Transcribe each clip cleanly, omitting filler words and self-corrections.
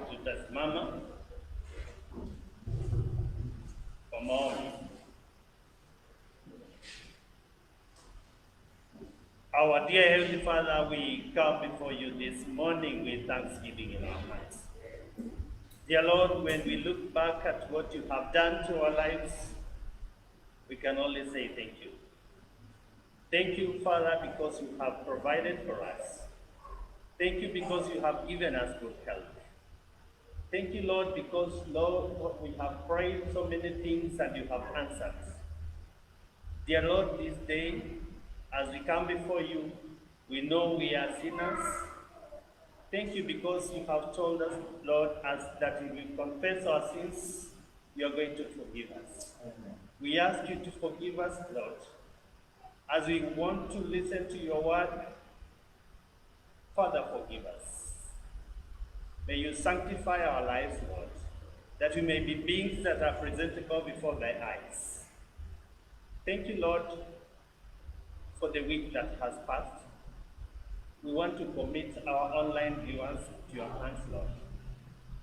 Tutasimama kwa maombi. Our dear Heavenly Father, we come before you this morning with thanksgiving in our hearts. Dear Lord, when we look back at what you have done to our lives, we can only say thank you. Thank you, Father, because you have provided for us. Thank you because you have given us good health. Thank you, Lord, because, Lord, we have prayed so many things and you have answered. Dear Lord, this day, as we come before you, we know we are sinners. Thank you because you have told us, Lord, that if we confess our sins, you are going to forgive us. Amen. We ask you to forgive us, Lord, as we want to listen to your word. Father, forgive us. May you sanctify our lives, Lord, that we may be beings that are presentable before thy eyes. Thank you, Lord, for the week that has passed. We want to commit our online viewers to your hands, Lord.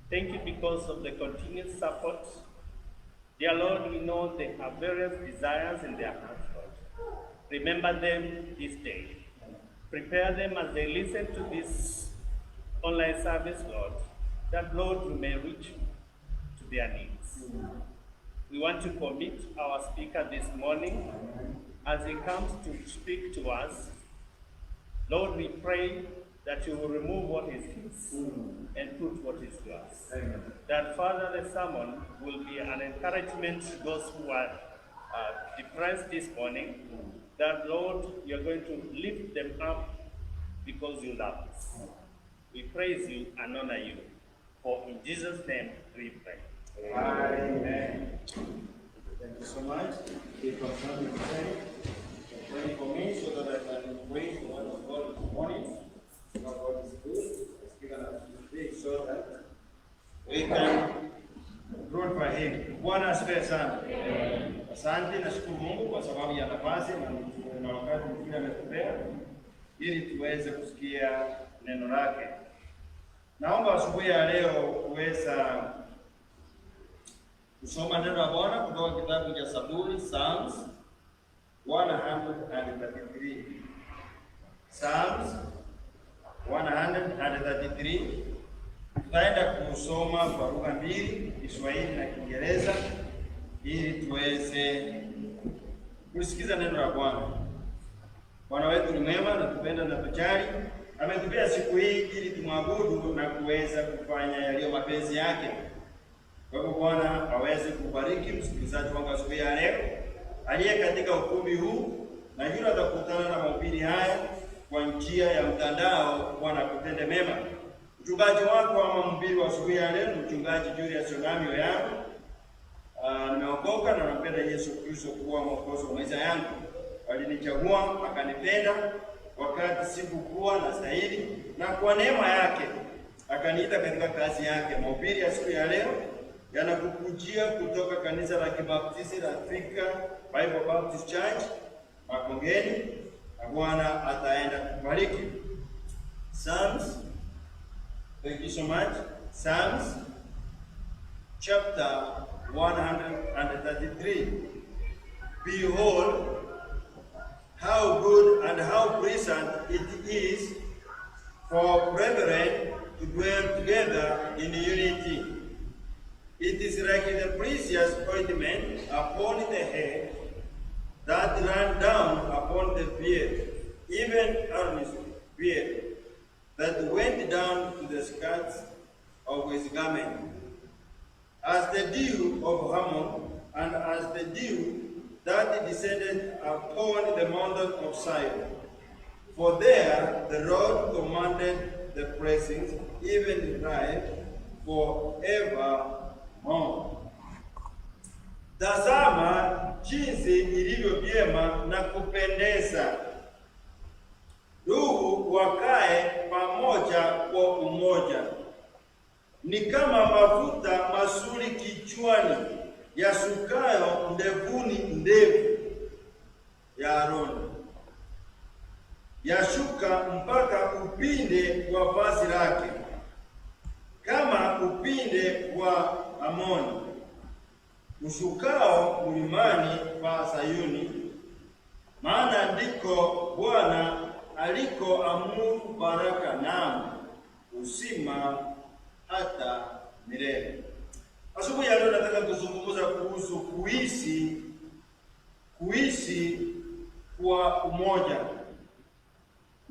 Thank you because of the continued support. Dear Lord, we know they have various desires in their hearts, Lord. Remember them this day. Prepare them as they listen to this online service, Lord, that, Lord, we may reach to their needs. We want to commit our speaker this morning as he comes to speak to us. Lord, we pray that you will remove what is his and put what is yours. Amen. That, Father, the sermon will be an encouragement to those who are depressed this morning. That, Lord, you're going to lift them up because you love us. We praise you and honor you. For in Jesus' name we pray. Amen. Thank you so much. We continue to pray for me so that I can pray the word of God this morning. God is good. It's given us today so that we can glorify him. Bwana asifiwe sana. Asante na shukuru Mungu kwa sababu ya nafasi na wakati mwingine ametupea ili tuweze kusikia neno lake. Naomba asubuhi ya leo kuweza kusoma neno la Bwana kutoka kitabu cha Zaburi, Psalms 133. Psalms 133. Tutaenda kusoma kwa lugha mbili, Kiswahili na Kiingereza, ili tuweze kusikiza neno la Bwana. Bwana wetu ni mwema na tupenda na tujali. Ametupea siku hii ili tumwabudu na kuweza kufanya yaliyo mapenzi yake. Kwa hivyo Bwana aweze kubariki msikilizaji wangu asubuhi ya leo aliye katika ukumbi huu, na yule atakutana na mahubiri haya kwa njia ya mtandao. Bwana kutende mema. Mchungaji wako ama mhubiri wa asubuhi ya leo ni mchungaji Julius Onamio yangu. Nimeokoka na nampenda Yesu Kristo kuwa mwokozi wa maisha yangu. Alinichagua akanipenda wakati sikukuwa na stahili, na kwa neema yake akaniita katika kazi yake. Mahubiri ya siku ya leo yanakukujia kutoka kanisa la Kibaptisti la Thika Bible Baptist Church Makongeni, na Bwana ataenda kubariki. Psalms, thank you so much. Psalms chapter 133. Behold, how good and how pleasant it is for brethren to dwell together in unity. It is like the precious ointment upon the head that ran down upon the beard, even Aaron's beard, that went down to the skirts of his garment, as the dew of Hermon, and as the dew that descended upon the mountain of Zion. For there the Lord commanded the blessings, even life forevermore. Tazama jinsi ilivyo vyema na kupendeza ndugu wakae pamoja kwa umoja. Ni kama mafuta mazuri kichwani yasukayo ndevuni ndevu ya Aroni, yashuka mpaka upinde wa vazi lake, kama upinde wa Amoni, ushukao mlimani pa Sayuni. Maana ndiko Bwana aliko amuru baraka, naam uzima hata milele. Asubuhi ya leo nataka kuzungumza kuhusu kuishi kwa umoja.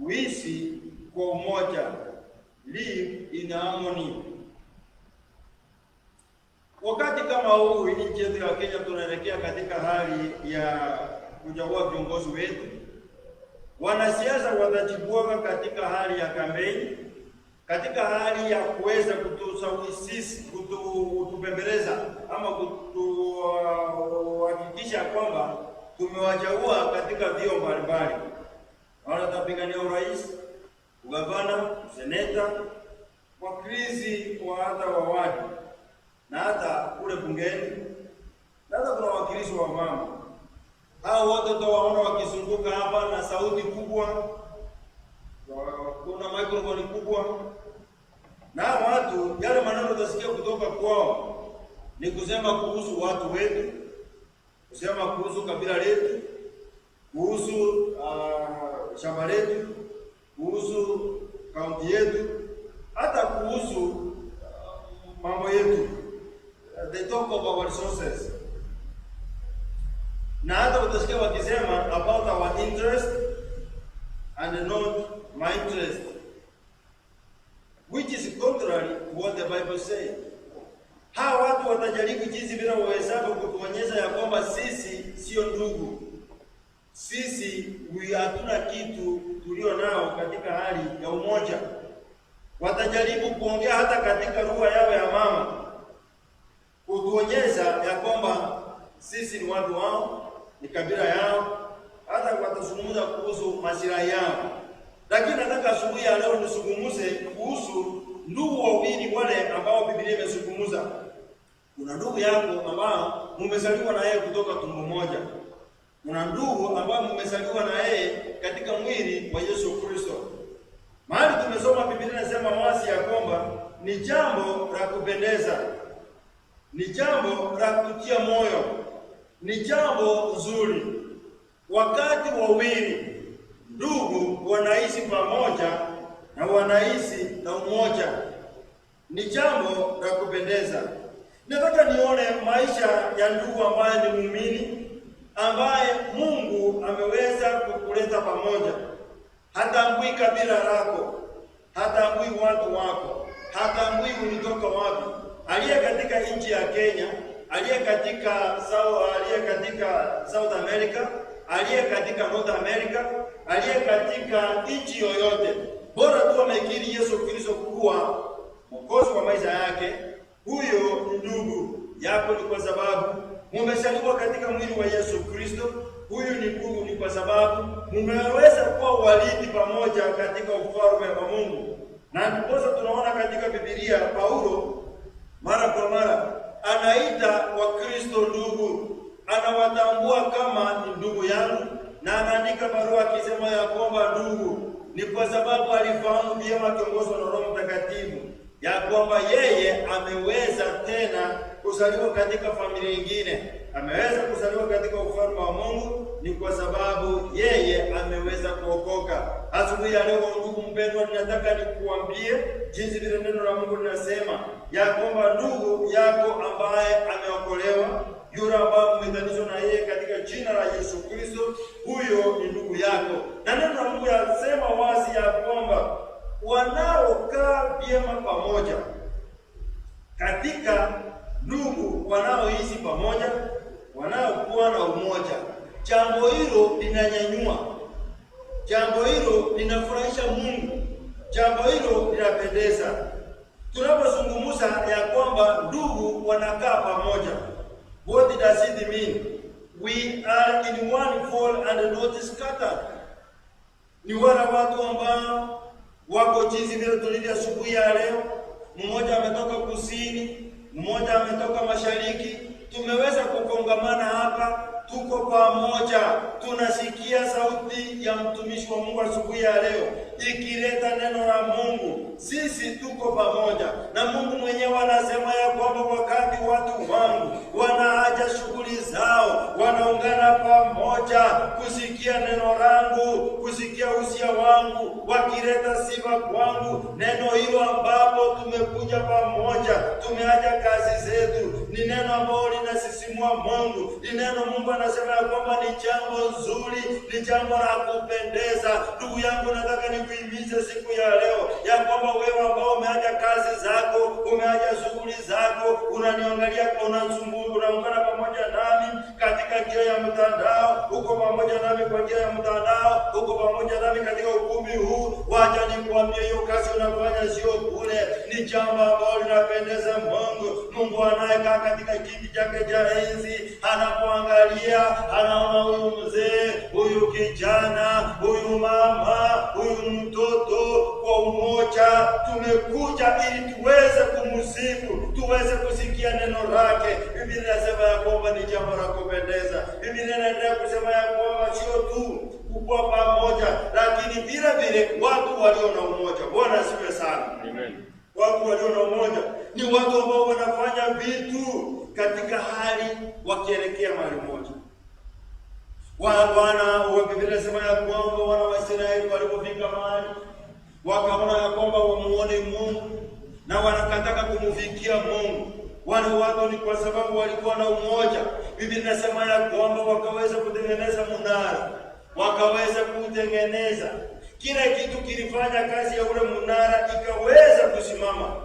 Kuishi kwa umoja, live in harmony. Wakati kama huu nchi yetu ya Kenya tunaelekea katika hali ya kuchagua viongozi wetu. Wanasiasa watachibuaka katika hali ya kampeni, katika hali ya kuweza kutupembeleza ama kuhakikisha kwamba tumewachagua katika vio mbalimbali. Wanatapigania urais, ugavana, seneta, wakilishi wa hata wa wadi, na hata kule bungeni, na hata kuna wakilishi wa mama. Hao wote utawaona wakizunguka hapa na sauti kubwa, kuna microphone kubwa, na watu yale maneno utasikia kutoka kwao ni kusema kuhusu watu wetu, kusema kuhusu kabila letu, kuhusu shamba letu, kuhusu kaunti yetu, hata kuhusu mambo yetu. They talk of our resources. Na hata utasikia wakisema about our interest and not my interest, which is contrary to what the Bible says. Hawa watu watajaribu jinsi bila uwezapo kutuonyesha ya kwamba sisi sio ndugu, sisi hatuna kitu tulio nao katika hali ya umoja. Watajaribu kuongea hata katika lugha yao ya mama, kutuonyesha ya kwamba sisi ni watu wao, ni kabila yao, hata watazungumza kuhusu maslahi yao. Lakini nataka asubuhi ya leo nisungumuze kuhusu ndugu wawili wale ambao Biblia imezungumza. Kuna ndugu yako ambao mmezaliwa na yeye kutoka tumbo moja. Kuna ndugu ambao mmezaliwa na yeye katika mwili wa Yesu Kristo. Mahali tumesoma Biblia inasema wazi ya kwamba ni jambo la kupendeza, ni jambo la kutia moyo, ni jambo nzuri wakati wawili ndugu wanaishi pamoja na wanaishi na umoja. Ni jambo la kupendeza. Nataka nione maisha ya ndugu ambaye ni muumini, ambaye Mungu ameweza kukuleta pamoja. Hatambui kabila lako, hatambui watu wako, hatambui ulitoka wapi. Aliye katika nchi ya Kenya, aliye katika South America, aliye katika North America, aliye katika nchi yoyote, bora tu amekiri Yesu Kristo kuwa Mwokozi wa maisha yake, huyo ndugu yako. Ni kwa sababu mumezaliwa katika mwili wa Yesu Kristo. Huyu ni ndugu, ni kwa sababu mumeweza kuwa warithi pamoja katika ufalme wa Mungu. Na ndipo tunaona katika Biblia Paulo mara kwa mara anaita Wakristo ndugu, anawatambua kama ni ndugu yangu, na anaandika barua akisema ya kwamba ndugu. Ni kwa sababu alifahamu vyema akiongozwa na Roho Mtakatifu ya kwamba yeye ameweza tena kuzaliwa katika familia nyingine, ameweza kuzaliwa katika ufalme wa Mungu. Ni kwa sababu yeye ameweza kuokoka. Asubuhi ya leo, ndugu mpendwa, ninataka nikuambie jinsi vile neno la Mungu linasema ya kwamba ndugu yako ambaye ameokolewa, yule ambaye umeunganishwa na yeye katika jina la Yesu Kristo, huyo ni ndugu yako. Na neno la Mungu yasema wazi ya kwamba wanaokaa vyema pamoja, katika ndugu wanaoishi pamoja, wanaokuwa na umoja, jambo hilo linanyanyua, jambo hilo linafurahisha Mungu, jambo hilo linapendeza. Tunapozungumza ya kwamba ndugu wanakaa pamoja, what does it mean? We are in one fold and not scattered. Ni wale watu ambao wako jinsi vile tulivyo asubuhi ya leo. Mmoja ametoka kusini, mmoja ametoka mashariki. Tumeweza kukongamana hapa, tuko pamoja, tunasikia sauti ya mtumishi wa Mungu asubuhi ya leo ikileta neno la Mungu. Sisi tuko pamoja na Mungu mwenyewe. Anasema ya kwamba wakati watu wangu wanaacha shughuli zao, wanaungana pamoja kusikia neno langu, kusikia usia wangu, wakileta sifa kwangu. Neno hilo ambapo tumekuja pamoja, tumeacha kazi zetu, ni neno ambalo linasisimua Mungu. Ni neno Mungu anasema ya kwamba ni jambo nzuri, ni jambo la kupendeza. Ndugu yangu, nataka nikuhimize siku ya leo ya kwamba wewe ambao umeacha kazi zako, umeacha shughuli zako, unaniangalia, unaungana pamoja nami katika njia ya mtandao, uko pamoja nami kwa njia ya mtandao, uko pamoja nami katika ukumbi huu. Wacha nikwambie, hiyo kazi unafanya sio bure, ni jambo ambalo linapendeza Mungu. Mungu anayekaa katika kiti chake cha enzi anapoangalia, anaona huyu mzee, huyu kijana, huyu mama, huyu mtoto, kwa umoja tumekuja ili tuweze kumsifu, tuweze kusikia neno lake. Biblia inasema ya kwamba ni jambo la kupendeza. Biblia inaendelea kusema ya kwamba sio tu kuwa pamoja, lakini vile vile watu walio na umoja. Bwana asifiwe sana. Amen. Watu walio na umoja ni watu ambao wanafanya vitu katika hali wakielekea mahali moja. Biblia inasema ya kwamba wana wa Israeli walipofika mahali wakaona ya kwamba wamuone Mungu na wanakataka kumfikia Mungu. Wale watu ni kwa sababu walikuwa na umoja. Biblia inasema ya kwamba wakaweza kutengeneza mnara, wakaweza kutengeneza kila kitu, kilifanya kazi ya ule mnara ikaweza kusimama.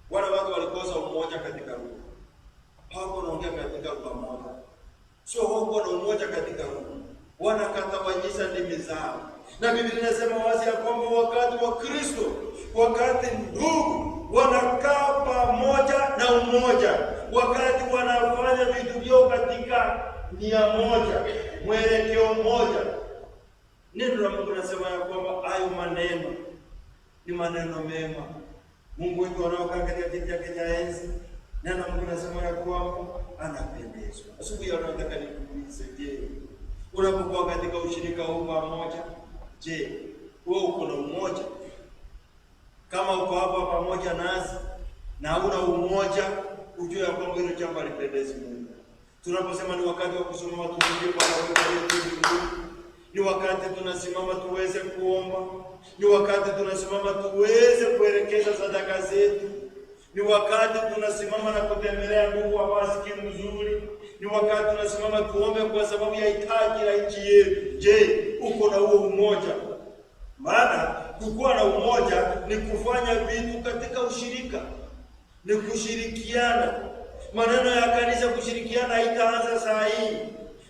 Wale watu walikosa umoja katika roho, hawakuwa wanaongea katika lugha moja, sio hawakuwa na umoja katika roho, wanakatawanyisha ndimi zao. Na Biblia inasema wazi ya kwamba wakati wa Kristo, wakati ndugu wanakaa pamoja na umoja, wakati wanafanya vitu vyao katika nia moja, mwelekeo mmoja, neno la Mungu linasema ya kwamba hayo maneno ni maneno mema. Mungu wetu anaokaa katika kiti chake cha enzi, neno la Mungu linasema ya kwamba anapendezwa. Asubuhi nataka nikuulize, je, unapokuwa katika ushirika huu pamoja, je, wewe uko na umoja? Kama uko hapa pamoja nasi na huna umoja, ujue ya kwamba hilo jambo halipendezi Mungu. Tunaposema ni wakati wa kusimama tuingie kwa Bwana wetu, ni Ni wakati tunasimama tuweze kuomba. Ni wakati tunasimama tuweze kuelekeza sadaka zetu. Ni wakati tunasimama na kutembelea ndugu ambao hasikii mzuri. Ni wakati tunasimama tuombe kwa sababu ya hitaji la nchi yetu. Je, uko na huo umoja? Maana kukuwa na umoja ni kufanya vitu katika ushirika, ni kushirikiana. Maneno ya kanisa kushirikiana haitaanza saa hii.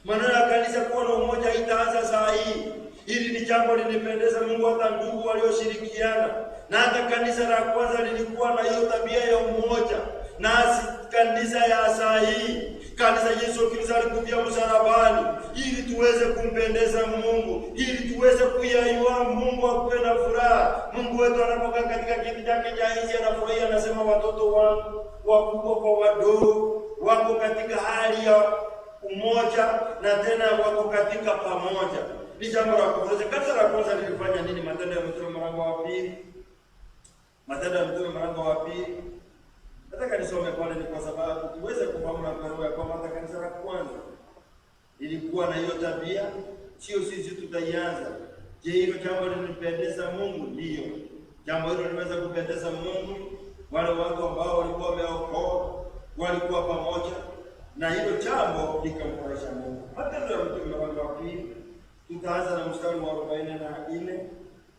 Maneno ya kanisa kuwa na umoja haitaanza saa hii. Hili ni jambo linipendeza Mungu, hata ndugu walioshirikiana. Na hata kanisa la kwanza lilikuwa na hiyo tabia ya umoja. Nasi kanisa ya saa hii, kanisa Yesu Kristo alikufia msalabani ili tuweze kumpendeza Mungu, ili tuweze kuyainua Mungu akuwe na furaha. Mungu wetu anapokaa katika kiti chake cha enzi anafurahia, anasema watoto wangu wakubwa kwa wadogo wako katika hali ya umoja na tena wako katika pamoja. Ni jambo la kwanza. Kanisa la kwanza lilifanya nini? Matendo ya Mitume mlango wa 2. Matendo ya Mitume mlango wa 2. Nataka nisome pale ni kwa sababu tuweze kufahamu na kuelewa kwamba hata kanisa la kwanza ilikuwa na hiyo tabia, sio sisi tutaianza. Je, hilo jambo linipendeza Mungu? Ndio. Jambo hilo linaweza kupendeza Mungu. Wale watu ambao walikuwa wameokoka walikuwa pamoja na hilo jambo likamfurahisha Mungu. Matendo ya Mitume mlango wa 2. Tutaanza na mstari wa 44,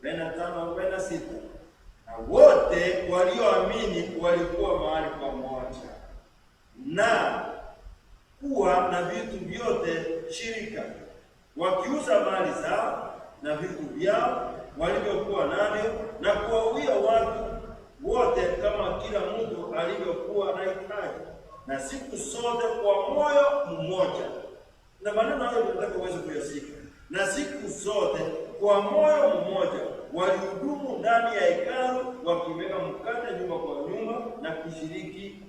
45, 46. Na wote walioamini walikuwa mahali pamoja na kuwa na vitu vyote shirika, wakiuza mali zao na vitu vyao walivyokuwa navyo, na kuwawia watu wote kama kila mtu alivyokuwa anahitaji, na siku zote kwa moyo mmoja. Na maneno hayo tunataka uweze kuyasikia. Na siku zote kwa moyo mmoja walihudumu ndani ya hekalu, wakiweka mkate nyumba kwa nyumba,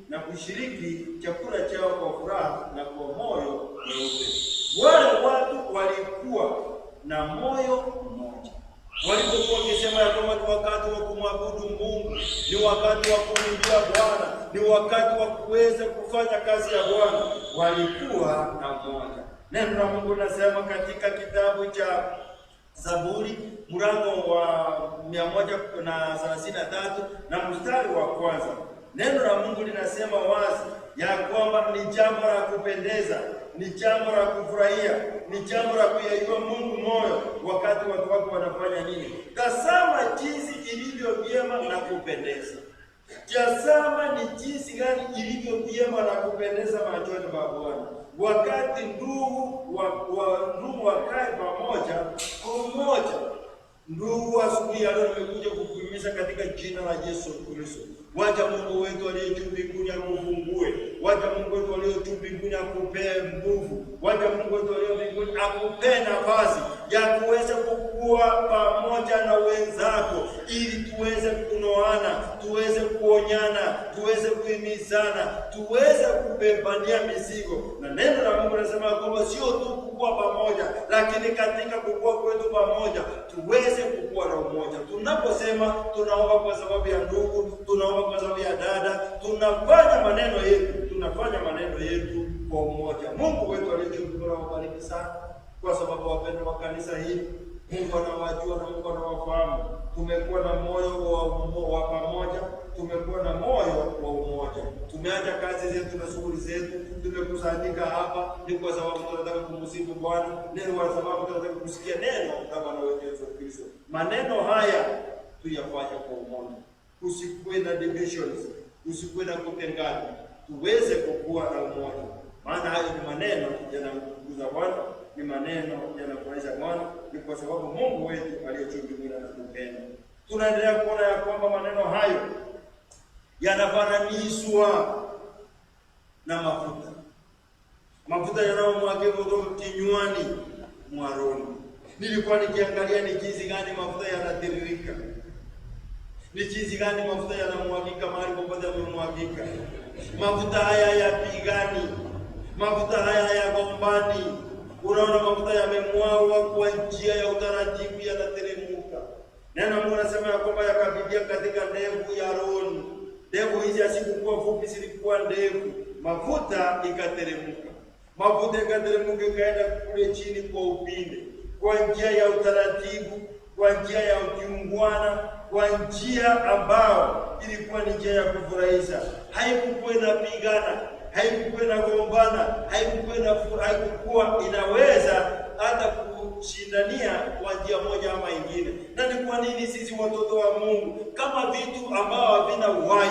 na kushiriki chakula chao kwa furaha na kwa moyo mweupe. Wale watu walikuwa na moyo mmoja. Walipokuwa wakisema ya kwamba ni wakati wa kumwabudu Mungu, ni wakati wa kumwimbia Bwana, ni wakati wa kuweza kufanya kazi ya Bwana, walikuwa na moja. Neno la Mungu linasema katika kitabu cha Zaburi mlango wa 133 na mstari wa kwanza. Neno la Mungu linasema wazi ya kwamba ni jambo la kupendeza, ni jambo la kufurahia, ni jambo la kuyainua Mungu moyo wakati watu wako wanafanya nini? Tazama jinsi ilivyo vyema na kupendeza. Tazama ni jinsi gani ilivyo vyema na kupendeza machoni pa Bwana, wakati ndugu wakae pamoja kwa umoja. Ndugu, asubuhi ya leo nimekuja kukuhimiza katika jina la Yesu Kristo. Wacha Mungu wetu aliye juu mbinguni akufungue. Wacha Mungu wetu aliye juu mbinguni akupee nguvu. Wacha Mungu wetu aliye mbinguni akupee nafasi ya kuweza kukua pamoja na wenzako, ili tuweze kunoana, tuweze kuonyana, tuweze kuhimizana, tuweze kubebania mizigo. Na neno la Mungu linasema kwamba sio tu kukua pamoja, lakini katika kukua kwetu pamoja tuweze kukua na umoja. Tunaposema tunaomba kwa sababu ya ndugu, tunaomba kwa sababu ya dada, tunafanya maneno yetu kwa umoja. Mungu wetu aliyetukuka wabariki sana, kwa sababu wapendwa wa kanisa hili, Mungu anawajua na Mungu anawafahamu. Tumekuwa na moyo wa pamoja, tumekuwa na moyo wa umoja. Tumeacha kazi zetu na shughuli zetu, tumekusanyika hapa ni kwa sababu tunataka kumsifu Bwana, ni kwa sababu tunataka kusikia neno la Bwana wetu Yesu Kristo. Maneno haya tuyafanye kwa umoja. Usikuwe na divisions, usikuwe na kutengana, tuweze kukua na umoja. Maana hayo ni maneno yanamtukuza Bwana, ni maneno yanafurahisha Bwana, ni kwa sababu Mungu wetu aliye juu mbinguni anatupenda. Tunaendelea kuona ya kwamba maneno hayo yanafananishwa na mafuta. Mafuta yanayomwagika kutoka kinywani mwa Aroni. Nilikuwa nikiangalia ni jinsi gani mafuta yanatiririka, ni jinsi gani mafuta yanamwagika mahali popote yamemwagika. Mafuta haya yapigani, mafuta haya yagombani. Unaona mafuta yamemwagwa kwa njia ya utaratibu, yanateremka. Neno Mungu anasema ya kwamba yakapitia katika ndevu ya Aroni. Ndevu hizi hazikuwa fupi, zilikuwa ndevu. Mafuta ikateremka. Mafuta ikateremka ikaenda kule chini kwa upinde. kwa njia ya utaratibu, kwa njia ya ukiungwana, kwa njia ambao ilikuwa ni njia ya kufurahisha. Haikuwa inapigana, haikuwa inagombana, haikuwa inaweza hata kushindania kwa njia moja ama ingine. Na ni kwa nini sisi watoto wa Mungu, kama vitu ambao havina uhai,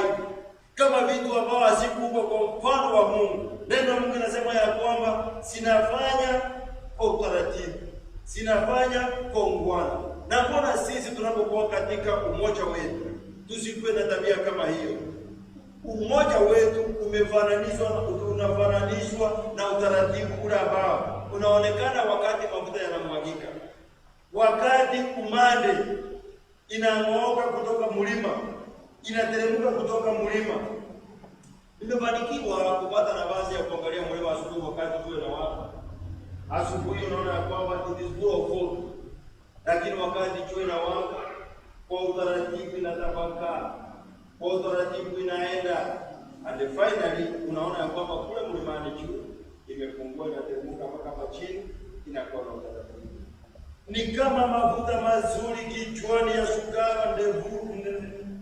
kama vitu ambao hazikuwa kwa mfano wa Mungu, neno la Mungu linasema ya kwamba sinafanya kwa utaratibu, sinafanya kwa ungwana. Na mbona sisi tunapokuwa katika umoja wetu tusikuwe na tabia kama hiyo? Umoja wetu unafananishwa na utaratibu ule ambao unaonekana wakati mafuta yanamwagika, wakati umande inang'ooka kutoka mlima, inateremka kutoka mlima. Nimefanikiwa kupata nafasi ya kuangalia mlima asubuhi, wakati tuwe na watu asubuhi, unaona ya kwamba it is full of fog, lakini wakati tuwe na watu, kwa utaratibu inatapakaa, kwa utaratibu inaenda, and finally unaona ya kwamba kule mlimani juu imepungua, inateremka mpaka hapa chini, inakuwa na utaratibu. Ni kama mafuta mazuri kichwani ya shukara,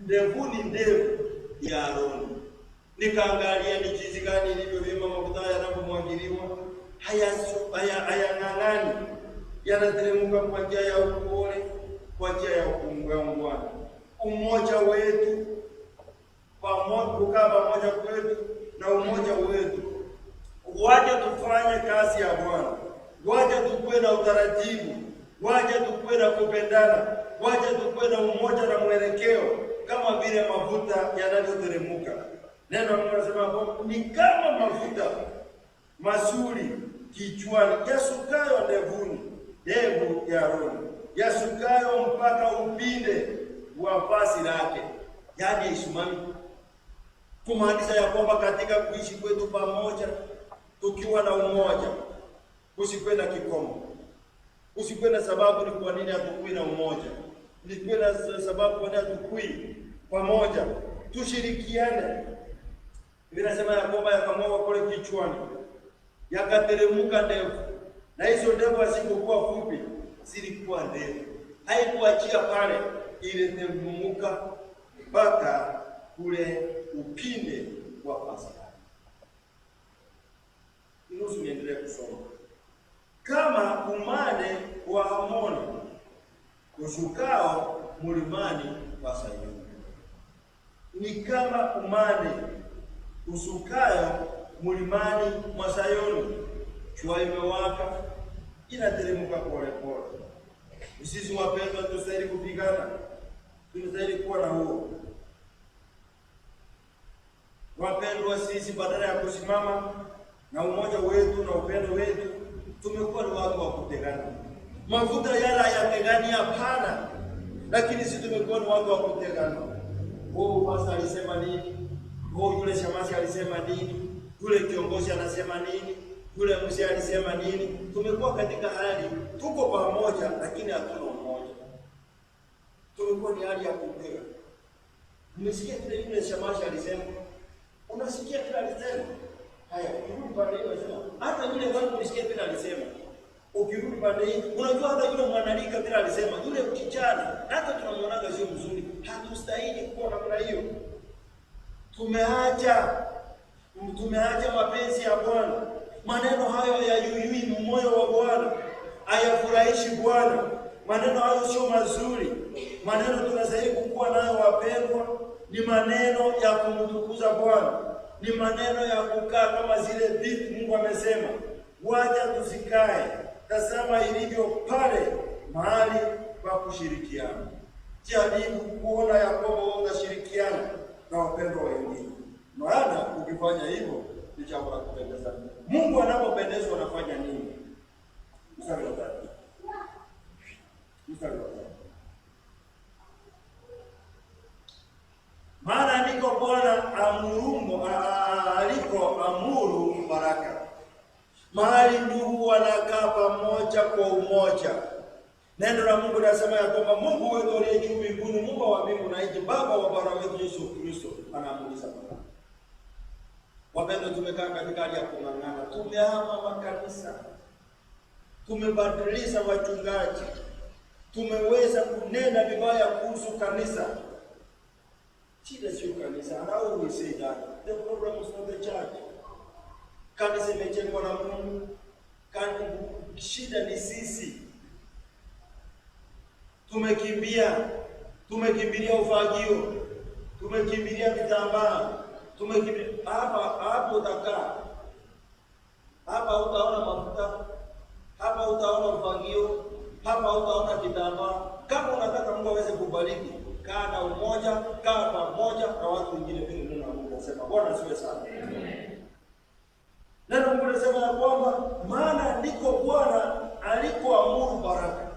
ndevuni ndevu ya Aroni. Nikaangalia ni jinsi gani ilivyo vyema mafuta yanapomwagiliwa, hayang'ang'ani, yanateremka kwa njia ya upole, kwa njia ya ungwana. Umoja wetu kukaa pamoja kwetu na umoja wetu, waje tufanye kazi ya Bwana, waje tukue na utaratibu, waje tukue na kupendana, waje tukue na umoja na mwelekeo, kama vile mafuta yanavyoteremka. Neno la Mungu linasema ni kama mafuta mazuri kichwani, yasukayo ndevuni, ndevu ya Aroni, yasukayo mpaka upinde wa vazi lake, yaani isimami. Kumaanisha ya kwamba katika kuishi kwetu pamoja, tukiwa na umoja, usikuwe na kikomo, usikuwe na sababu ni kwa nini hatukui na umoja, usikuwe na sababu kwa nini hatukui pamoja. Tushirikiane. Vinasema ya kwamba yakamwaga kule kichwani, yakateremka ndevu, na hizo ndevu hazikuwa fupi, zilikuwa ndefu. Haikuachia pale, iliteremka mpaka kule upinde wa vazi. Nusu niendelee kusoma. Kama umande wa Amoni ushukao mlimani wa Sayuni. Ni kama umande usukayo mlimani mwa Sayuni. Jua imewaka, inateremka pole pole. Sisi wapendwa, tunastahili kupigana, tunastahili kuwa na huo. Wapendwa, sisi badala ya kusimama na umoja wetu na upendo wetu, tumekuwa ni watu wa kutegana. Mafuta yala hayategani, hapana, lakini sisi tumekuwa ni watu wa kutegana. Pastor alisema nini? Yule shemasi alisema nini? Yule kiongozi anasema nini? Yule mzee alisema nini? Tumekuwa katika hali tuko pamoja, lakini hatuna umoja. Tumekuwa ni hali ya kupigana. Umesikia kile yule shemasi alisema? Unasikia kile alisema? Haya, ukirudi pale hiyo anasema, hata yule wangu unasikia kile alisema. Ukirudi pale hiyo, unajua hata yule mwanalika kile alisema, yule kijana, hata tunamwonaga sio mzuri, hatustahili kuwa namna hiyo. Tumeacha mapenzi ya Bwana. Maneno hayo hayayuyui moyo wa Bwana, hayafurahishi Bwana. Maneno hayo sio mazuri. Maneno tunastahili kuwa nayo, wapendwa, ni maneno ya kumtukuza Bwana, ni maneno ya kukaa kama zile vitu Mungu amesema, wacha tusikae. Tazama ilivyo pale mahali pa kushirikiana. Jaribu kuona ya kwamba unashirikiana na wapendwa wengine, maana ukifanya hivyo ni jambo la kupendeza. Mungu anapopendezwa anafanya nini? Mstari wa 3. Maana ndiko Bwana aliko amuru baraka, mahali ndugu wanakaa pamoja kwa umoja. Neno la Mungu linasema ya kwamba Mungu wetu aliye juu mbinguni, Mungu wa mbingu na nchi, Baba wa Bwana wetu Yesu Kristo, anaamuliza baraka. Wapendwa, tumekaa katika hali ya kung'ang'ana, tumehama makanisa, tumebadilisha wachungaji, tumeweza kunena vibaya kuhusu kanisa. Shida sio kanisa. I always say that the problem is not the church. Kanisa imejengwa na Mungu. Shida ni sisi. Tumekimbilia ufagio, tumekimbilia vitambaa, hapo utakaa. Hapa utaona mafuta, hapa utaona ufagio, hapa utaona kitambaa. Kama unataka Mungu aweze kubariki, kaa na umoja, kaa pamoja na watu wengine vile neno la Mungu nasema. Bwana asifiwe sana. Neno la Mungu linasema ya kwamba maana ndiko Bwana alikoamuru baraka.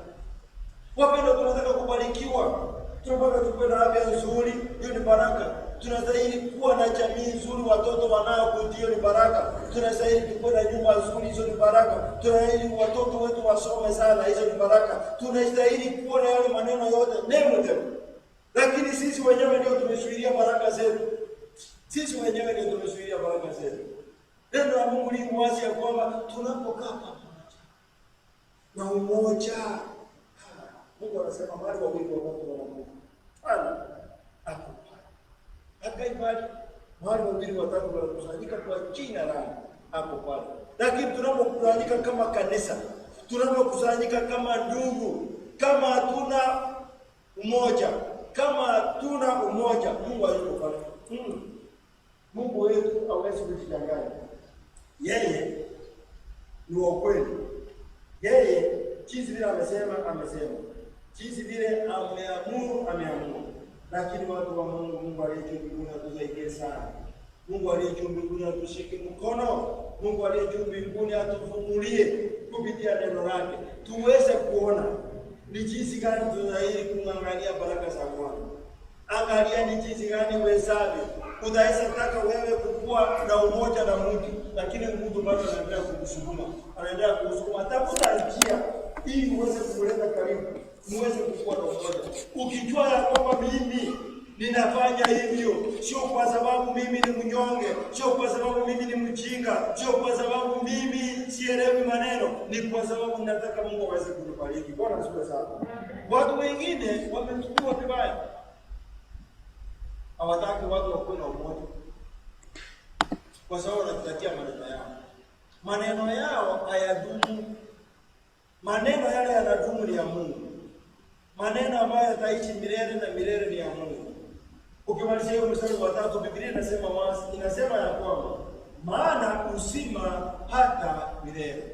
Wapendwa, tunataka kubarikiwa. Tunataka tuwe na afya nzuri, hiyo ni baraka. Tunastahili kuwa na jamii nzuri, watoto wanaokuja, hiyo ni baraka. Tunastahili kuwa na nyumba nzuri, hizo ni baraka. Tunastahili watoto wetu wasome sana, hizo ni baraka. Tunastahili kuwa na yale maneno yote, name them. Lakini sisi wenyewe ndio tumezuilia baraka zetu. Sisi wenyewe ndio tumezuilia baraka zetu. Neno la Mungu ni wazi ya kwamba tunapokaa pamoja na umoja, Mungu anasema mahali wawili wa watu wanakuwa hapo. Akaibali mahali wawili watatu wanakusanyika kwa jina langu, hapo pale. Lakini tunapokusanyika kama kanisa, tunapokusanyika kama ndugu, kama hatuna umoja, Mungu hayuko pale. Mungu wetu hawezi kujidanganya. Yeye ni wa kweli. Yeye jinsi vile amesema. Jinsi vile ameamuru. Lakini watu wa Mungu, Mungu aliye juu mbinguni atusaidie sana. Mungu aliye juu mbinguni atushike mkono. Mungu aliye juu mbinguni atufungulie kupitia neno lake. Tuweze kuona ni jinsi gani tunastahili kumwangalia baraka za Bwana. Angalia ni jinsi gani uwezavyo. Unaweza taka wewe kukua na umoja na mtu, lakini mtu bado anaendelea kukusukuma. Tafuta njia ili uweze kuleta karibu, muweze kukua na umoja. Ukijua ya kwamba mimi ninafanya hivyo, sio kwa sababu mimi ni mnyonge, sio kwa sababu mimi ni mjinga, sio kwa sababu mimi sielewi maneno, ni kwa sababu nataka Mungu aweze kunibariki. Bwana asifiwe sana. Watu wengine wamechukua vibaya. Hawataki watu wakuwe na umoja, kwa sababu wanatakia maneno yao. Maneno yao hayadumu. Maneno yale yanadumu ni ya Mungu. Maneno ambayo yataishi milele na milele ni ya Mungu. Ukimalizia hiyo mstari wa 3, Biblia inasema ya kwamba maana uzima hata milele.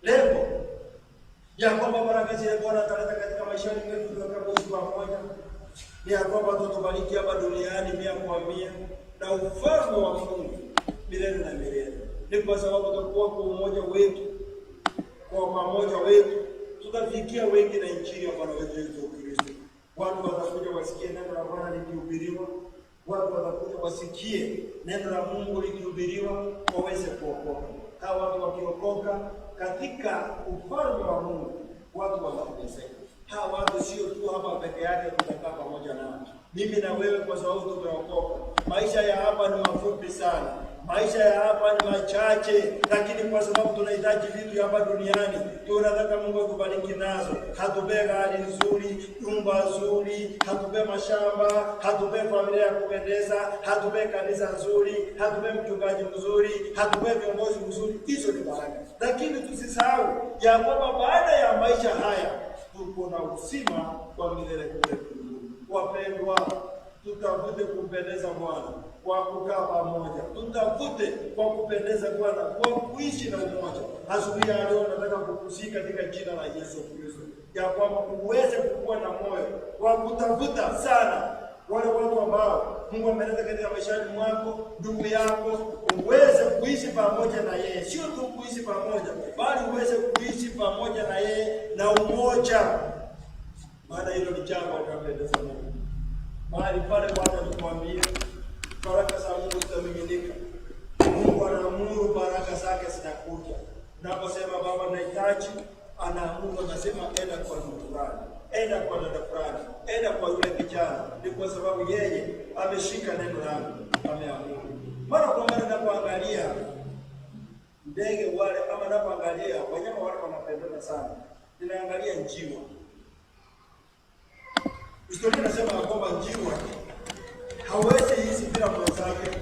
Lengo ya kwamba baraka zile Bwana ataleta katika maisha yetu tutakapoishi pamoja ni ya kwamba tutubariki hapa duniani 100% na ufalme wa Mungu milele na milele. Ni kwa sababu tutakuwa kwa umoja wetu, kwa pamoja wetu, tutafikia wengi na injili ya Bwana wetu Yesu Kristo. Watu watakuja wasikie neno la Bwana likihubiriwa, watu watakuja wasikie neno la Mungu likihubiriwa, waweze kuokoka. Hawa watu wakiokoka katika ufalme wa Mungu, watu watakuja. Hawa watu sio tu hapa peke yake tutakaa pamoja nao. Mimi na wewe kwa sababu tumeokoka. Maisha ya hapa ni mafupi sana. Maisha ya hapa ni machache, lakini kwa sababu tunahitaji vitu hapa duniani, tunataka Mungu atubariki nazo. Hatupe gari nzuri, nyumba nzuri, hatupe mashamba, hatupe familia ya kupendeza, hatupe kanisa nzuri, hatupe mchungaji mzuri, hatupe viongozi mzuri. Hizo ni baraka. Lakini tusisahau ya kwamba baada ya maisha haya tuko na uzima wa milele kule mbinguni. Wapendwa, tutafute kumpendeza Bwana kwa kukaa pamoja. Tutafute kwa kupendeza Bwana kwa kuishi na umoja. Asubuhi ya leo nataka kukusika katika jina la Yesu Kristo ya kwamba uweze kuwa na moyo wa kutafuta sana wale watu ambao Mungu ameleta katika maisha mwako, ndugu yako, uweze kuishi pamoja na yeye. Sio tu kuishi pamoja, bali uweze kuishi pamoja na yeye na umoja. Maana hilo ni jambo linalopendeza Mungu. Mahali pale Bwana tukwambie baraka za Mungu zitamiminika. Mungu anaamuru baraka zake zinakuja. Unaposema Baba nahitaji, anaamuru, anasema enda kwa mtu fulani, enda kwa dada fulani, enda kwa yule kijana. Ni kwa sababu yeye ameshika neno langu, ameamuru. Mara kwa mara ninapoangalia ndege wale, ama napoangalia wanyama wale wanapendeza sana, ninaangalia njiwa. Historia inasema kwamba njiwa hawezi ishi bila mwenzake.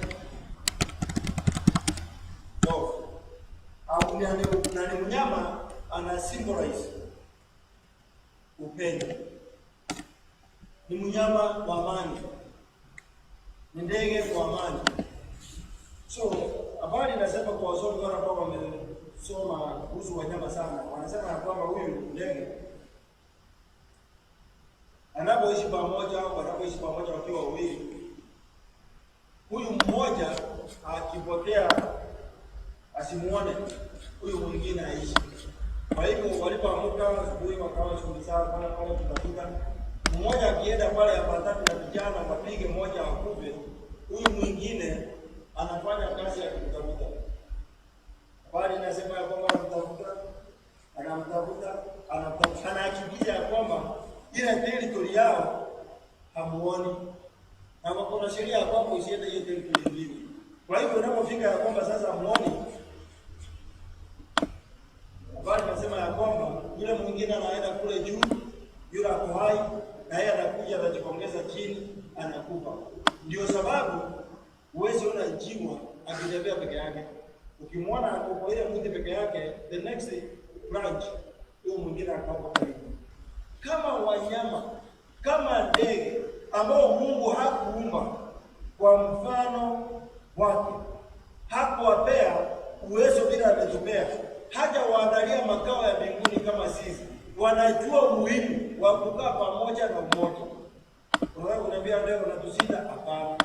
Ni mnyama ana symbolize upendo, ni mnyama wa amani, ni ndege wa amani. So habari inasema kwa wasomi wale ambao wamesoma kuhusu wanyama sana, wanasema ya kwamba huyu ndege anapoishi pamoja wakiwa wawili, huyu mmoja akipotea asimuone huyu mwingine aishi. Kwa hivyo walipoamka asubuhi wakawa shughuli zao pale kutafuta. Mmoja akienda pale apatane na vijana wapige mmoja akufe, huyu mwingine anafanya kazi ya kutafuta. Bali nasema ya kwamba anamtafuta, anahakikisha ya kwamba ile territory yao hamuoni. Na kuna sheria ya kwamba usiende hiyo territory nyingine. Kwa hivyo unapofika ya kwamba sasa hamuoni, bali nasema ya kwamba yule mwingine anaenda kule juu, yule ako hai, na yeye anakuja anajikongeza chini, anakufa. Ndio sababu uwezi ona njiwa akitembea peke yake. Ukimwona kwa ile mti peke yake, the next branch huyo mwingine akapo karibu. Kama wanyama, kama ndege ambao Mungu hakuumba kwa mfano wake, hakuwapea uwezo bila ametupea, haja waandalia makao ya mbinguni kama sisi, wanajua umuhimu wa kukaa pamoja na umoja. Unaweza kuniambia leo unatushinda? Hapana.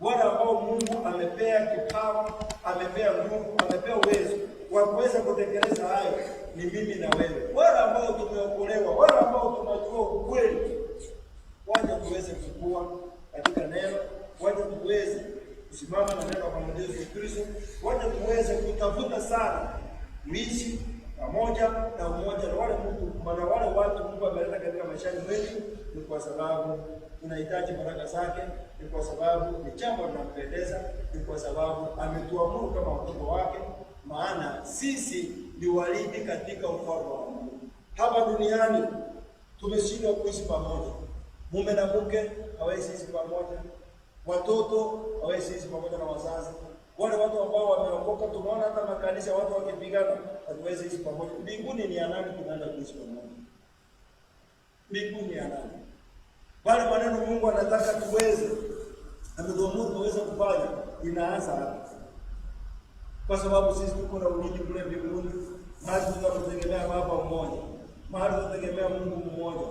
Wale ambao Mungu amepea kipawa, amepea nguvu, amepea uwezo wa kuweza kutekeleza hayo ni mimi na wewe. Wale ambao tumeokolewa, wale ambao tunajua ukweli, waje tuweze kukua katika neno, waje tuweze kusimama na neno la Yesu Kristo, waje tuweze kutafuta sana kuishi pamoja na umoja na wale Mungu, maana wale watu Mungu ameleta katika maisha yetu ni kwa sababu tunahitaji baraka zake, ni kwa sababu ni jambo linampendeza, ni kwa sababu ametuamuru kama watoto wake, maana sisi ni warithi katika ufalme wa Mungu. Hapa duniani tumeshindwa kuishi pamoja. Mume na mke hawezi ishi pamoja, watoto hawezi ishi pamoja na wazazi. Wale watu ambao wameokoka, tunaona hata makanisa watu wakipigana, hatuwezi ishi pamoja. Mbinguni ni ya nani tunaenda kuishi pamoja? Mbinguni ya nani? Wale maneno Mungu anataka tuweze, ametuamuru tuweze kufanya, inaanza hapa. Kwa sababu sisi tuko na urithi kule mbinguni, mahali tutategemea Baba mmoja, mahali tutategemea Mungu mmoja,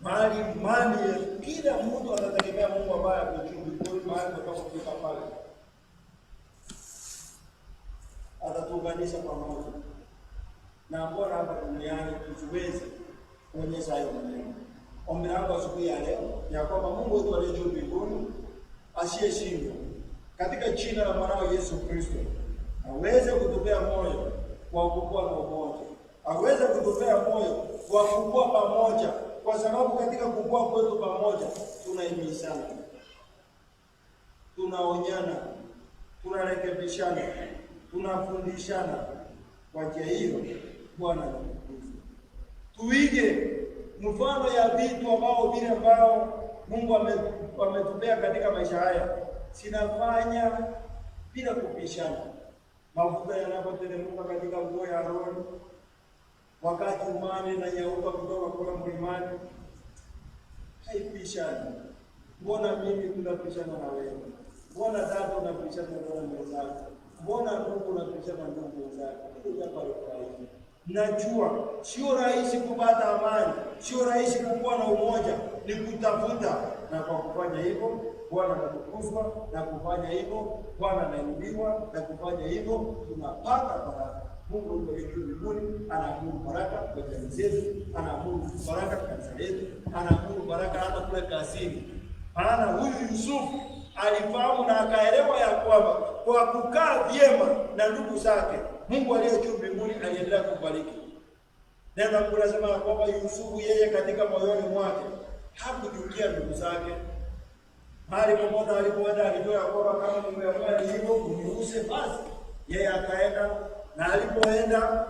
mahali kila mtu atategemea Mungu ambaye ako juu mbinguni, mahali tutakapofika pale atatuunganisha pamoja. Na mbona hapa duniani tusiweze kuonyesha hayo maneno? Ombi langu asubuhi ya leo ya kwamba Mungu wetu aliye juu mbinguni asiyeshindwa, katika jina la mwanao Yesu Kristo, aweze kutupea moyo wa kukua na umoja, aweze kutupea moyo wa kukua pamoja, kwa sababu katika kukua kwetu pamoja tunahimizana, tunaonyana, tunarekebishana, tunafundishana. Kwa njia hiyo Bwana anakutukuza. Tuige mfano ya vitu ambao Mungu ametupea katika maisha haya, sinafanya bila kupishana. Mafuta yanapoteremka katika nguo ya Aroni, wakati umande na nyauka kutoka kwa mlimani, haipishani. Mbona mimi tunapishana na wewe? Mbona dada unapishana na mwenzako? Mbona ndugu unapishana na ndugu wenzako? Najua sio rahisi kupata amani, sio rahisi kuwa na umoja, ni kutafuta, na kwa kufanya hivyo Bwana anatukuzwa, na kufanya hivyo Bwana anainuliwa, na kufanya hivyo tunapata baraka. Mungu yuko juu mbinguni, anaamuru baraka kwa jamii zetu, anaamuru baraka kwa kanisa letu, anaamuru baraka hata kule kazini. Maana huyu Yusufu alifahamu na akaelewa ya kwamba kwa kukaa vyema na ndugu zake, Mungu aliye juu mbinguni aliendelea kubariki. Neno la Mungu linasema kwamba Yusufu yeye katika moyoni mwake hakuchukia ndugu zake. Mahali popote alipoenda alijua kwamba kama Mungu amefanya hivyo kuniruhusu, basi yeye akaenda Na alipoenda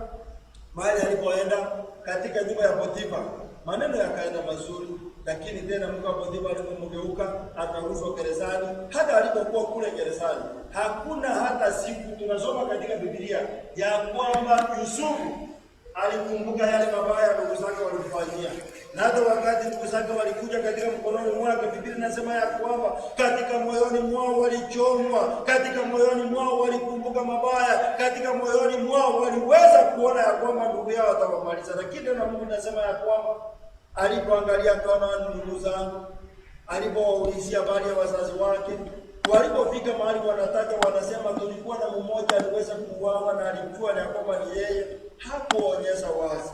mahali alipoenda katika nyumba ya Potifa, maneno yakaenda mazuri, lakini tena mke wa Potifa alipomgeuka akarushwa gerezani. Hata alipokuwa kule gerezani, hakuna hata siku tunasoma katika Biblia ya kwamba Yusufu alikumbuka yale mabaya ndugu zake walimfanyia. Na hata wakati ndugu zake walikuja katika mkononi mwake, Biblia inasema ya kwamba katika moyoni mwao walichomwa, katika moyoni mwao walikumbuka mabaya, katika moyoni mwao waliweza kuona ya kwamba ndugu yao atawamaliza. Lakini na Mungu inasema ya kwamba alipoangalia akaona ndugu zangu, alipowaulizia habari ya wazazi wake, walipofika mahali wanataka wanasema tulikuwa na mmoja aliweza kuuawa na alijua ya kwamba ni yeye, hakuonyesha wazi.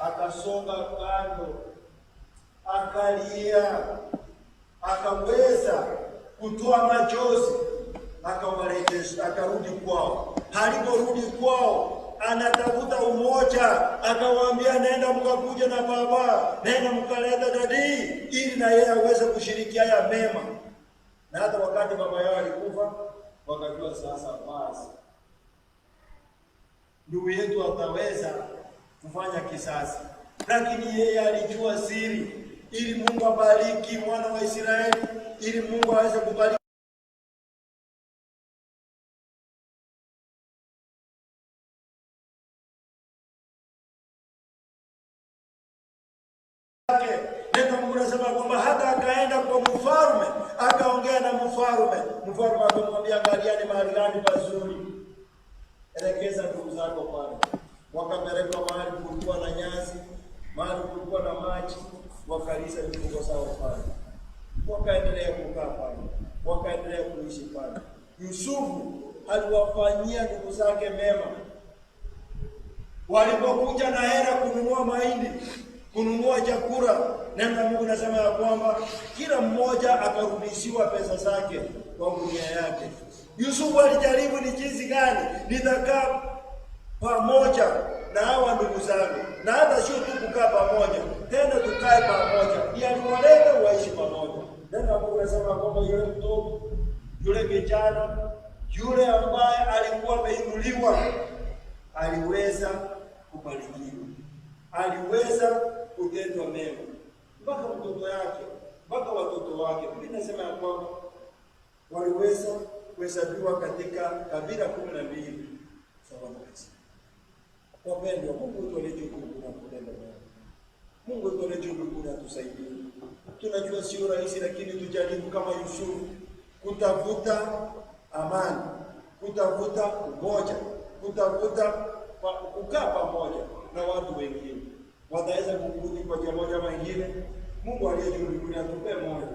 Akasonga kando, akalia, akaweza kutoa machozi, akawarejesha, akarudi kwao. Aliporudi kwao, anatafuta umoja, akawaambia nenda mkakuja na baba, nenda mkaleta dadi, ili na yeye aweze kushirikia haya mema. Na hata wakati baba yao alikufa, wakajua sasa basi ndugu yetu ataweza kufanya kisasi. Lakini yeye alijua siri, ili Mungu abariki mwana wa Israeli, ili Mungu aweze kubariki neno. Mungu anasema kwamba hata akaenda kwa mfalme, akaongea na mfalme. Mfalme akamwambia, angaliani mahali gani pazuri, elekeza ndugu zako pale. Wakapelekwa mahali kulikuwa na nyasi, mahali kulikuwa na maji, wakalisha mifugo zao pale. Wakaendelea kukaa pale, wakaendelea kuishi pale. Yusufu aliwafanyia ndugu zake mema. Walipokuja na hela kununua mahindi, kununua chakula, neno la Mungu nasema ya kwamba kila mmoja akarudishiwa pesa zake kwa gunia yake. Yusufu alijaribu ni jinsi gani nitakaa pamoja na hawa ndugu zangu, na hata sio tu kukaa pamoja, tena tukae pamoja, ili aliwaleta waishi pamoja. Neno la Mungu nasema kwamba yule mtoto, yule kijana, yule ambaye alikuwa ameinuliwa aliweza kubarikiwa, aliweza kutendwa mema, mpaka mtoto yake, mpaka watoto wake. Biblia inasema ya kwamba waliweza kuhesabiwa katika kabila 12 sababu hizi. Wapendwa, Mungu wetu aliye juu na kutenda mema. Mungu wetu aliye juu na tusaidie. Tunajua sio rahisi, lakini tujaribu kama Yusufu kutafuta amani, kutafuta umoja, kutafuta kukaa pamoja na watu wengine. Wataweza kurudi kwa jambo moja ama nyingine. Mungu aliye juu mbinguni atupe moyo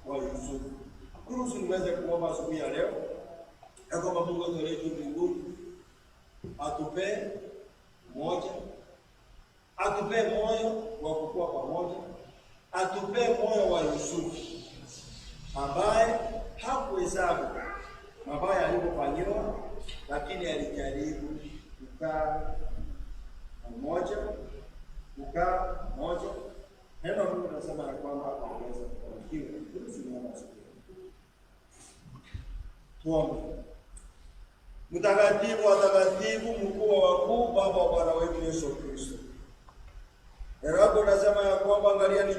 wa Yusufu. Kuruhusu niweze kuomba asubuhi ya leo, na kwamba Mungu aliye juu mbinguni atupe moja, atupe moyo wa kukua pamoja, atupe moyo wa Yusufu ambaye hakuhesabu mabaya alipofanyiwa, lakini alijaribu kukaa pamoja, kukaa pamoja. Neno la Mungu linasema ya kwamba anaweza kufanikiwa. Tuombe. Mtakatifu wa takatifu, mkuu wa wakuu, Baba wa Bwana wetu Yesu Kristo, neno lako linasema ya kwamba angalieni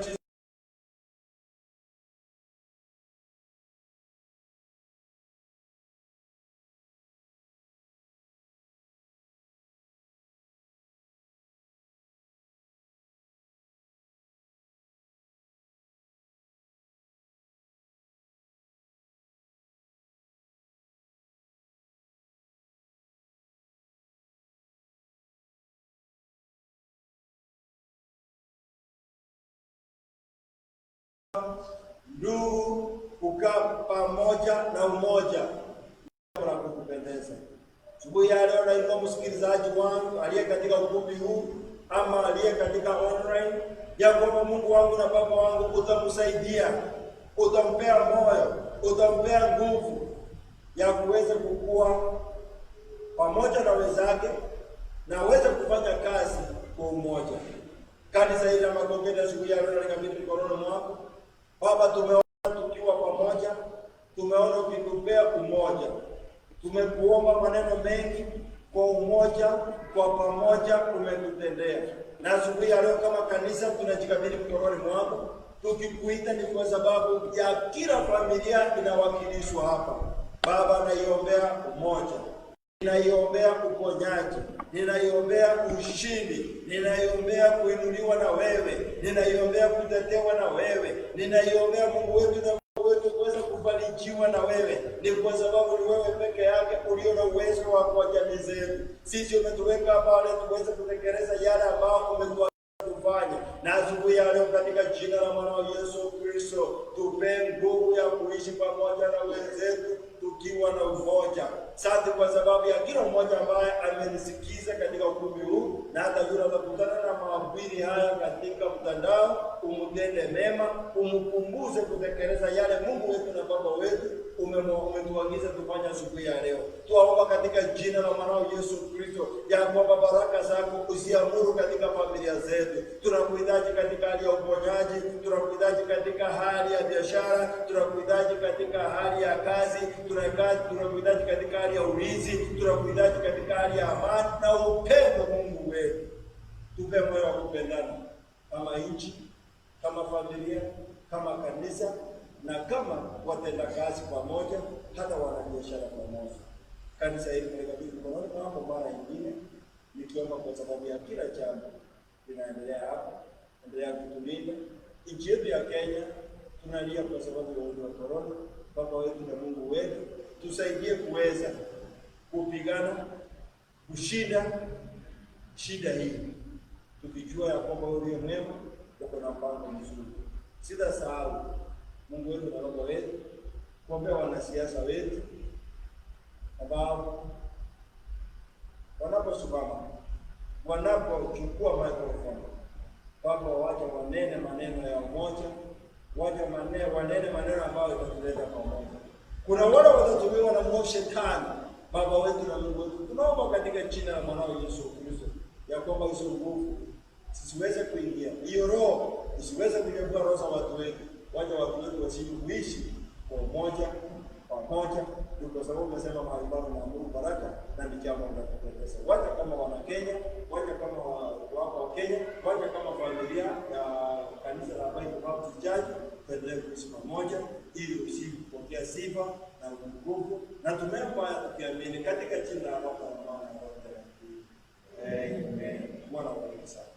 ndugu kukaa pamoja na umoja na kukupendeza. Asubuhi ya leo naomba msikilizaji wangu aliye katika ukumbi huu ama aliye katika online, ya kwamba Mungu wangu na Baba wangu utamsaidia, utampea moyo, utampea nguvu ya kuweza kukua pamoja na wenzake na aweze kufanya kazi kwa umoja. Kanisa hili la Magongeni asubuhi ya leo likabidhi mikononi mwako Baba. Tumeona tukiwa pamoja, tumeona ukitupea umoja, tumekuomba maneno mengi kwa umoja, kwa pamoja umetutendea. Na asubuhi ya leo kama kanisa tunajikabidhi mkononi mwako, tukikuita ni kwa sababu ya kila familia inawakilishwa hapa. Baba, naiombea umoja, ninaiombea uponyaji, ninaiombea ushindi, ninaiombea kuinuliwa na wewe, ninaiombea kutetewa na wewe, ninaiombea Mungu wetu na kuweza kubarikiwa na wewe. Ni kwa sababu ni wewe peke yake ulio na uwezo wa kwa jamii zetu. Sisi umetuweka pale tuweze kutekeleza yale ambayo umetufanya. Na asubuhi ya leo katika jina la mwana wa Yesu Kristo, tupe nguvu ya kuishi pamoja na wenzetu tukiwa na umoja. Asante kwa sababu ya kila mmoja ambaye amenisikiza katika ukumbi huu, na hata yule atakutana na mahubiri haya katika mtandao. Umtende mema, umkumbuze kutekeleza yale Mungu wetu na Baba wetu umetuagiza tufanye asubuhi ya leo. Tuomba katika jina la mwana wa Yesu Kristo ya kwamba baraka zako usiamuru katika familia zetu. Tunakuhitaji katika hali ya uponyaji, tunakuhitaji katika hali ya biashara, tunakuhitaji katika hali ya kazi, tunakuhitaji katika hali ya ulinzi, tunakuhitaji katika hali ya amani na upendo. Mungu wetu, tupe moyo wa kupendana kama nchi, kama familia, kama kanisa na kama watenda kazi pamoja, hata wanabiashara pamoja. Kanisa hili tunakabidhi mkononi mwako mara nyingine, nikiomba kwa sababu ya kila jambo linaendelea hapa. Endelea kutulinda nchi yetu ya Kenya. Tunalia kwa sababu ya ugonjwa wa corona. Baba wetu na Mungu wetu, tusaidie kuweza kupigana, kushinda shida hii, tukijua ya kwamba wewe ndiye mwema, uko na mpango mzuri. Sitasahau Mungu wetu na Baba wetu kuombea wanasiasa wetu ambao wanaposimama, wanapochukua microphone, Baba, wacha wanene maneno ya umoja, wacha wanene maneno ambayo yatatuleta pamoja. Kuna wale watatumiwa na mwovu Shetani. Baba wetu na Mungu wetu, tunaomba katika jina la mwanao Yesu Kristo ya kwamba hizo nguvu zisiweze kuingia, hiyo roho isiweze kunyakua roho za watu wetu. Wacha watu wetu wasiku kuishi kwa umoja pamoja, kwa sababu umesema mahali pako na Mungu baraka na ni jambo la kupendeza. Wacha kama wana Kenya, wacha kama wako wa Kenya, wacha kama familia ya kanisa la Bible Baptist Church, tuendelee kuishi pamoja ili usipokea sifa na nguvu, na tumeomba tukiamini katika jina la Baba na Mwana na Roho Mtakatifu. Amen. Bwana awabariki sana.